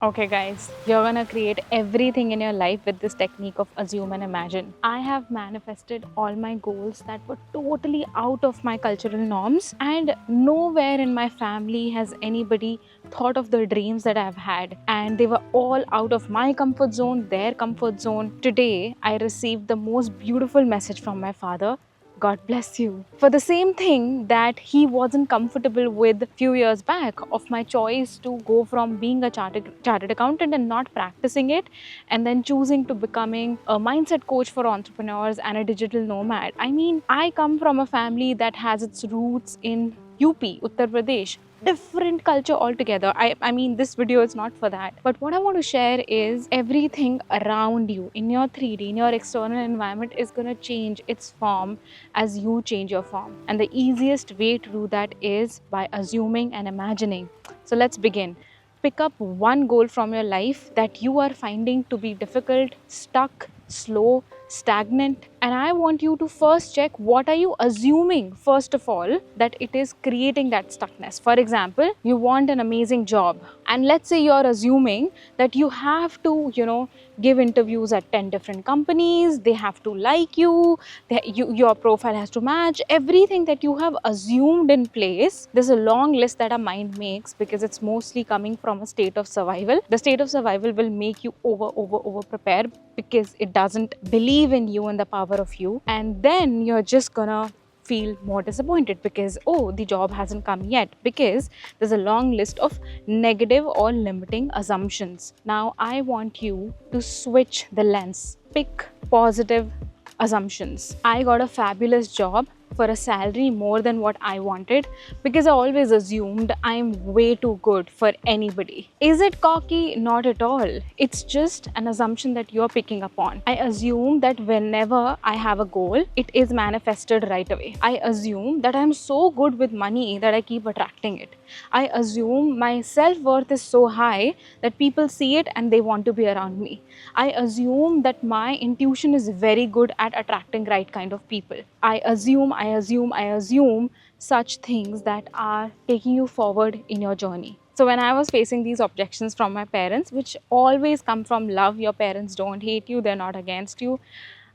Okay guys, you're gonna create everything in your life with this technique of assume and imagine. I have manifested all my goals that were totally out of my cultural norms, and nowhere in my family has anybody thought of the dreams that I've had, and they were all out of my comfort zone, their comfort zone. Today, I received the most beautiful message from my father. God bless you. For the same thing that he wasn't comfortable with a few years back of my choice to go from being a chartered accountant and not practicing it, and then choosing to becoming a mindset coach for entrepreneurs and a digital nomad. I mean, I come from a family that has its roots in UP, Uttar Pradesh, different culture altogether. I mean, this video is not for that. But what I want to share is everything around you in your 3D, in your external environment is going to change its form as you change your form. And the easiest way to do that is by assuming and imagining. So let's begin. Pick up one goal from your life that you are finding to be difficult, stuck, slow, stagnant, and I want you to first check what are you assuming first of all that it is creating that stuckness. For example, you want an amazing job, and let's say you're assuming that you have to give interviews at 10 different companies, they have to like you, your profile has to match everything that you have assumed in place. There's a long list that our mind makes because it's mostly coming from a state of survival. The state of survival will make you over prepare because it doesn't believe in you and the power of you, and then you're just gonna feel more disappointed because the job hasn't come yet, because there's a long list of negative or limiting assumptions. Now I want you to switch the lens, pick positive assumptions. I got a fabulous job for a salary more than what I wanted because I always assumed I'm way too good for anybody. Is it cocky? Not at all. It's just an assumption that you're picking up on. I assume that whenever I have a goal, it is manifested right away. I assume that I'm so good with money that I keep attracting it. I assume my self-worth is so high that people see it and they want to be around me. I assume that my intuition is very good at attracting right kind of people. I assume such things that are taking you forward in your journey. So when I was facing these objections from my parents, which always come from love, your parents don't hate you, they're not against you,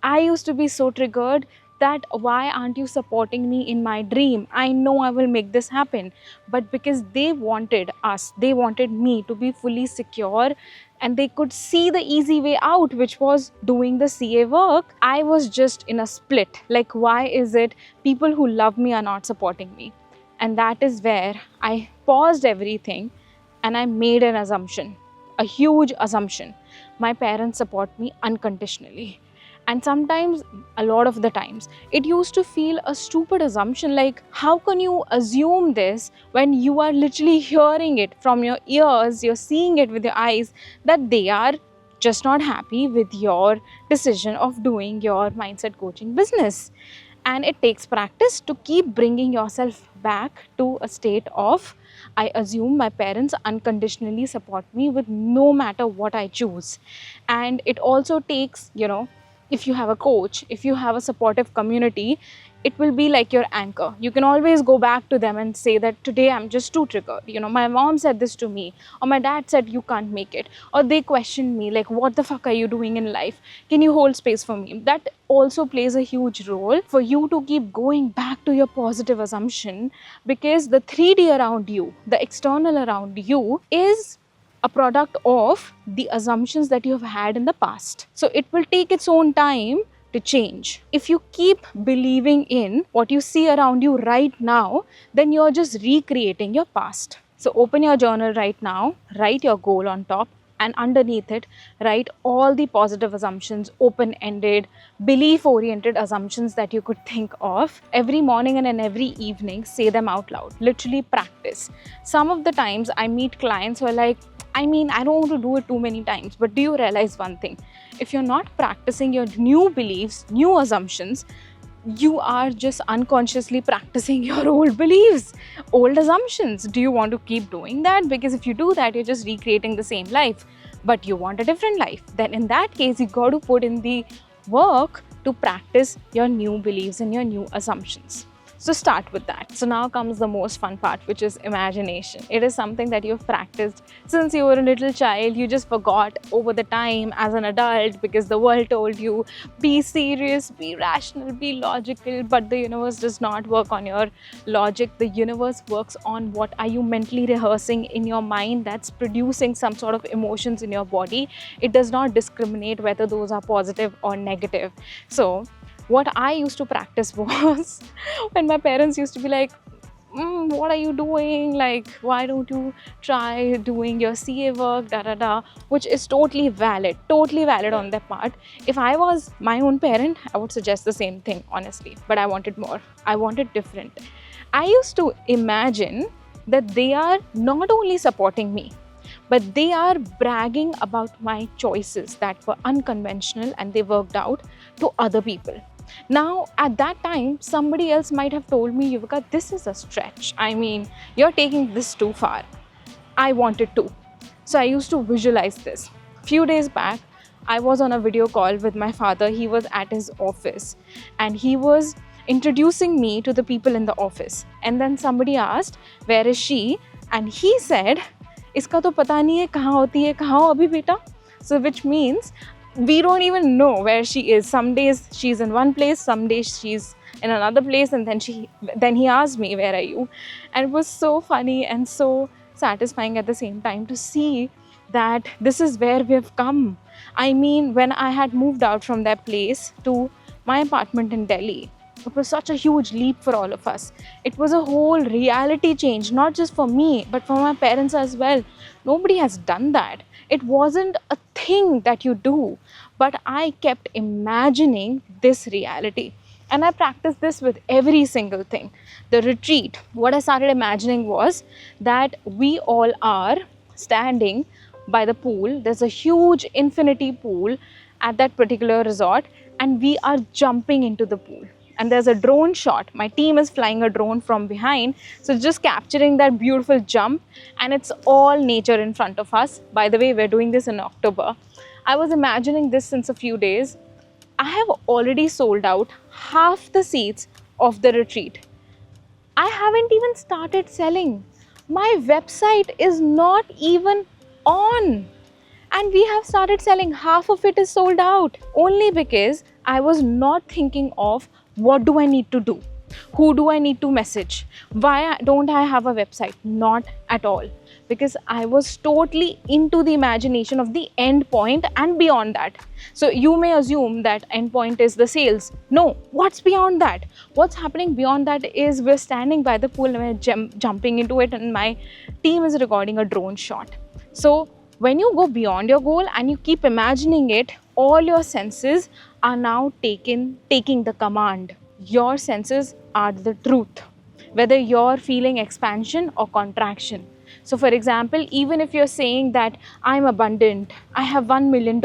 I used to be so triggered that why aren't you supporting me in my dream? I know I will make this happen. But because they wanted me to be fully secure, and they could see the easy way out, which was doing the CA work, I was just in a split. Like, why is it people who love me are not supporting me? And that is where I paused everything and I made an assumption, a huge assumption. My parents support me unconditionally. And sometimes, a lot of the times, it used to feel a stupid assumption, like how can you assume this when you are literally hearing it from your ears, you're seeing it with your eyes, that they are just not happy with your decision of doing your mindset coaching business. And it takes practice to keep bringing yourself back to a state of, I assume my parents unconditionally support me with no matter what I choose. And it also takes, if you have a coach, if you have a supportive community, it will be like your anchor. You can always go back to them and say that today I'm just too triggered. My mom said this to me, or my dad said you can't make it, or they questioned me like, what the fuck are you doing in life? Can you hold space for me? That also plays a huge role for you to keep going back to your positive assumption, because the 3D around you, the external around you, is a product of the assumptions that you have had in the past. So it will take its own time to change. If you keep believing in what you see around you right now, then you're just recreating your past. So open your journal right now, write your goal on top, and underneath it, write all the positive assumptions, open-ended, belief-oriented assumptions that you could think of. Every morning and every evening, say them out loud. Literally practice. Some of the times I meet clients who are like, I don't want to do it too many times, but do you realize one thing? If you're not practicing your new beliefs, new assumptions, you are just unconsciously practicing your old beliefs, old assumptions. Do you want to keep doing that? Because if you do that, you're just recreating the same life, but you want a different life. Then in that case, you got to put in the work to practice your new beliefs and your new assumptions. So start with that. So now comes the most fun part, which is imagination. It is something that you've practiced since you were a little child. You just forgot over the time as an adult because the world told you, be serious, be rational, be logical. But the universe does not work on your logic. The universe works on what are you mentally rehearsing in your mind that's producing some sort of emotions in your body. It does not discriminate whether those are positive or negative. So what I used to practice was when my parents used to be like, what are you doing? Like, why don't you try doing your CA work, da da da, which is totally valid on their part. If I was my own parent, I would suggest the same thing, honestly. But I wanted more. I wanted different. I used to imagine that they are not only supporting me, but they are bragging about my choices that were unconventional and they worked out to other people. Now, at that time, somebody else might have told me, Yuvika, this is a stretch. I mean, you're taking this too far. I wanted to. So I used to visualize this. Few days back, I was on a video call with my father. He was at his office and he was introducing me to the people in the office. And then somebody asked, where is she? And he said, iska to pata nahi hai kahan hoti hai, kahan ho abhi beta? So which means we don't even know where she is. Some days she's in one place, some days she's in another place, and then he asked me, where are you? And it was so funny and so satisfying at the same time to see that this is where we've come. I mean, when I had moved out from that place to my apartment in Delhi, it was such a huge leap for all of us. It was a whole reality change, not just for me, but for my parents as well. Nobody has done that. It wasn't a thing that you do, but I kept imagining this reality. And I practiced this with every single thing. The retreat, what I started imagining was that we all are standing by the pool. There's a huge infinity pool at that particular resort, and we are jumping into the pool. And there's a drone shot. My team is flying a drone from behind. So just capturing that beautiful jump, and it's all nature in front of us. By the way, we're doing this in October. I was imagining this since a few days. I have already sold out half the seats of the retreat. I haven't even started selling. My website is not even on. And we have started selling. Half of it is sold out. Only because I was not thinking of what do I need to do? Who do I need to message? Why don't I have a website? Not at all. Because I was totally into the imagination of the end point and beyond that. So you may assume that end point is the sales. No, what's beyond that? What's happening beyond that is we're standing by the pool and we're jumping into it, and my team is recording a drone shot. So when you go beyond your goal and you keep imagining it, all your senses are now taking the command. Your senses are the truth, whether you're feeling expansion or contraction. So for example, even if you're saying that I'm abundant, I have $1 million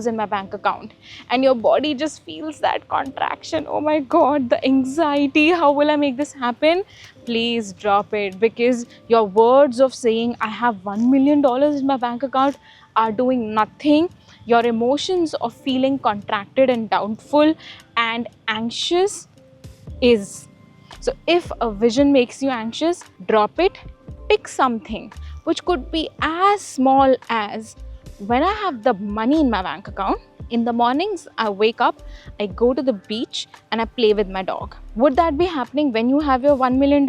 in my bank account, and your body just feels that contraction, oh my God, the anxiety, how will I make this happen? Please drop it, because your words of saying I have $1 million in my bank account are doing nothing. Your emotions of feeling contracted and doubtful and anxious is. So if a vision makes you anxious, drop it. Pick something which could be as small as, when I have the money in my bank account, in the mornings I wake up, I go to the beach and I play with my dog. Would that be happening when you have your $1 million?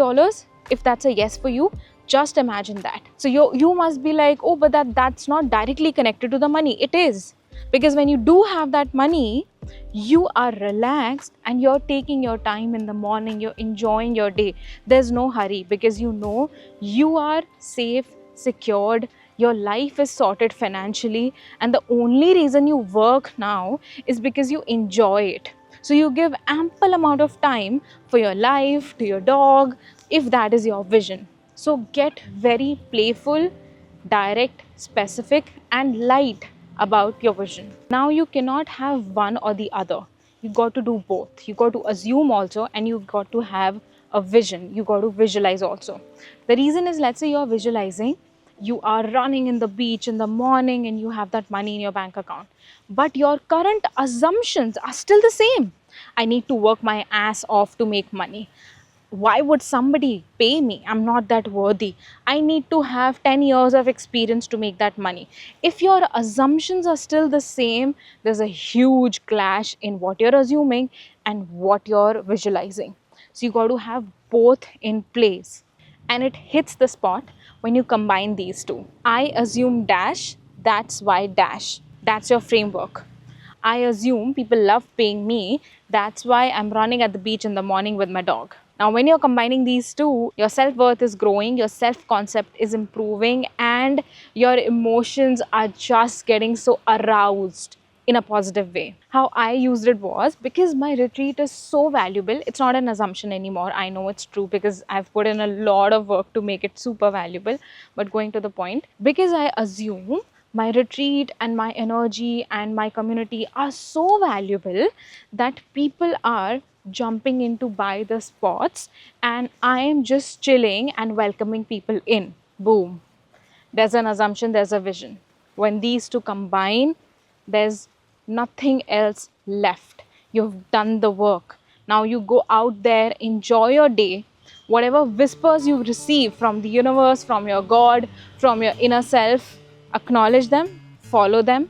If that's a yes for you, just imagine that. So you must be like, oh, but that's not directly connected to the money. It is. Because when you do have that money, you are relaxed and you're taking your time in the morning, you're enjoying your day. There's no hurry, because you know you are safe, secured, your life is sorted financially, and the only reason you work now is because you enjoy it. So you give ample amount of time for your life, to your dog, if that is your vision. So get very playful, direct, specific, and light about your vision. Now you cannot have one or the other. You got to do both. You got to assume also, and you got to have a vision. You got to visualize also. The reason is, let's say you're visualizing, you are running in the beach in the morning and you have that money in your bank account. But your current assumptions are still the same. I need to work my ass off to make money. why would somebody pay me? I'm not that worthy. I need to have 10 years of experience to make that money. If your assumptions are still the same, there's a huge clash in what you're assuming and what you're visualizing. So you got to have both in place. And it hits the spot when you combine these two. I assume dash, that's why dash. That's your framework. I assume people love paying me. That's why I'm running at the beach in the morning with my dog. Now, when you're combining these two, your self worth is growing, your self concept is improving, and your emotions are just getting so aroused in a positive way. How I used it was because my retreat is so valuable. It's not an assumption anymore. I know it's true because I've put in a lot of work to make it super valuable. But going to the point, because I assume my retreat and my energy and my community are so valuable that people are jumping in to buy the spots, and I am just chilling and welcoming people in. Boom. There's an assumption, there's a vision. When these two combine, there's nothing else left. You've done the work. Now you go out there, enjoy your day. Whatever whispers you receive from the universe, from your God, from your inner self, acknowledge them, follow them,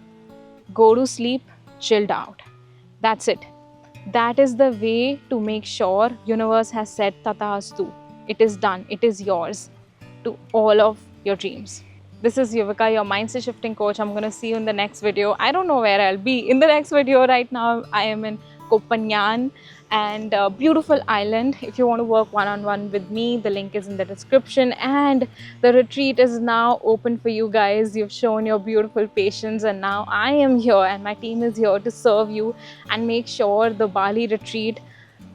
go to sleep, chilled out. That's it. That is the way to make sure universe has said Tataastu. It is done. It is yours to all of your dreams. This is Yuvika, your mindset shifting coach. I'm going to see you in the next video. I don't know where I'll be in the next video. Right now, I am in Kopanjan and a beautiful island. If you want to work one-on-one with me, the link is in the description. And the retreat is now open for you guys. You've shown your beautiful patience, and now I am here and my team is here to serve you and make sure the Bali retreat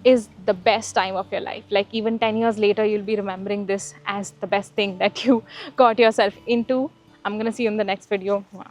is the best time of your life. Like even 10 years later, you'll be remembering this as the best thing that you got yourself into. I'm gonna see you in the next video. Wow.